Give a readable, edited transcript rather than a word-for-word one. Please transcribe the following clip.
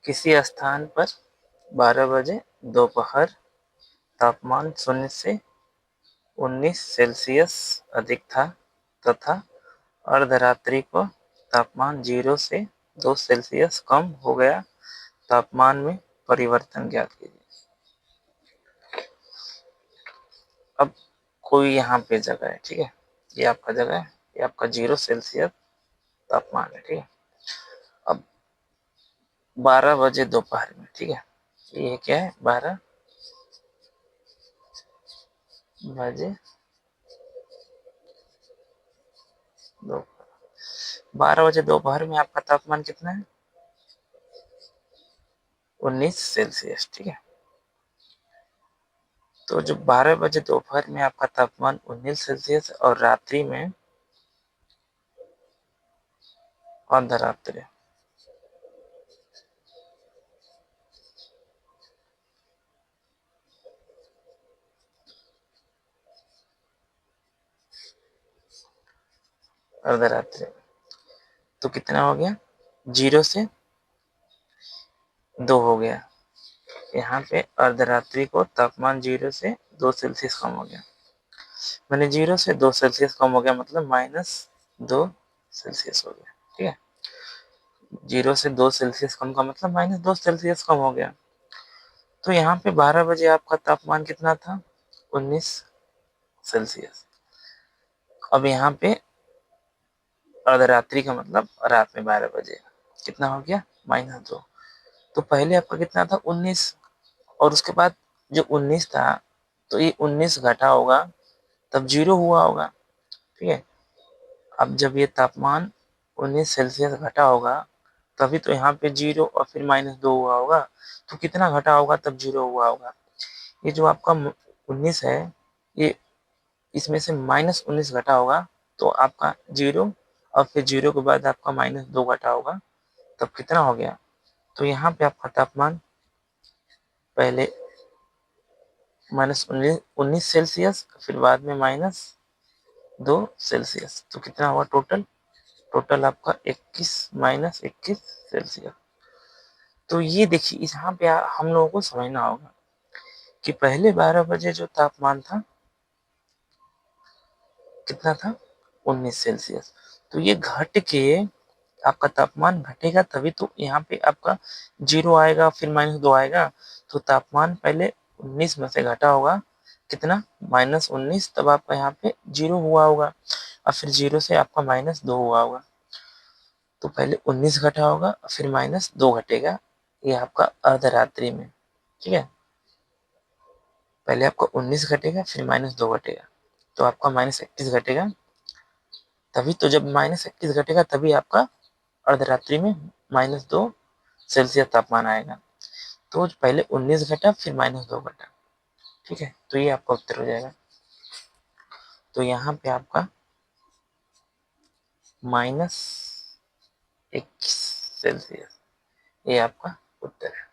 किसी स्थान पर 12 बजे दोपहर तापमान 0 से 19 सेल्सियस अधिक था तथा अर्धरात्रि को तापमान 0 से 2 सेल्सियस कम हो गया। तापमान में परिवर्तन ज्ञात कीजिए। अब कोई यहाँ पे जगह है, ठीक है, ये आपका जगह है, ये आपका 0 सेल्सियस तापमान है, ठीक है। अब 12 बजे दोपहर में, ठीक है, ये क्या है, 12 बजे दोपहर, 12 बजे दोपहर में आपका तापमान कितना है, 19 सेल्सियस, ठीक है। तो जो 12 बजे दोपहर में आपका तापमान 19 सेल्सियस और रात्रि में अर्धरात्रि अर्धरात्रि तो कितना हो गया, 0 से 2 हो गया। यहाँ पे अर्धरात्रि को तापमान 0 से 2 सेल्सियस कम हो गया, मैंने 0 से 2 सेल्सियस कम हो गया मतलब -2 सेल्सियस हो गया, ठीक है। 0 से 2 सेल्सियस कम का मतलब -2 सेल्सियस कम हो गया। तो यहाँ पे 12 बजे आपका तापमान कितना था, 19 सेल्सियस। अब यहाँ पे अर्धरात्रि का मतलब रात में 12 बजे कितना हो गया, -2। तो पहले आपका कितना था, 19, और उसके बाद जो 19 था तो ये 19 घटा होगा तब 0 हुआ होगा, ठीक है। अब जब ये तापमान 19 सेल्सियस घटा होगा तभी तो यहाँ पे 0 और फिर -2 हुआ होगा, तो कितना घटा होगा तब 0 हुआ होगा। ये जो आपका 19 है, ये इसमें से -19 घटा होगा तो आपका 0, और फिर 0 के बाद आपका -2 घटा होगा तब कितना हो गया। तो यहाँ पे आपका तापमान पहले -19 सेल्सियस, फिर बाद में -2 सेल्सियस, तो कितना हुआ टोटल आपका 21 सेल्सियस। तो ये देखिए, यहाँ पे हम लोगों को समझना होगा कि पहले 12 बजे जो तापमान था कितना था, 19 सेल्सियस। तो ये घट के आपका तापमान घटेगा तभी तो यहाँ पे आपका 0 आएगा, फिर -2 आएगा। तो तापमान पहले 19 में से घटा होगा कितना, -19, तब आपका यहाँ पे 0 हुआ होगा, और फिर 0 से आपका -2 हुआ होगा। तो पहले 19 घटा होगा, फिर -2 घटेगा, ये आपका अर्धरात्रि में, ठीक है। पहले आपका 19 घटेगा, फिर -2 घटेगा, तो आपका -21 घटेगा। तभी तो जब -21 घटेगा तभी आपका अर्धरात्रि में -2 सेल्सियस तापमान आएगा। तो पहले 19 घटा, फिर -2 घटा, ठीक है। तो ये आपका उत्तर हो जाएगा। तो यहाँ पे आपका -21 सेल्सियस, ये आपका उत्तर है।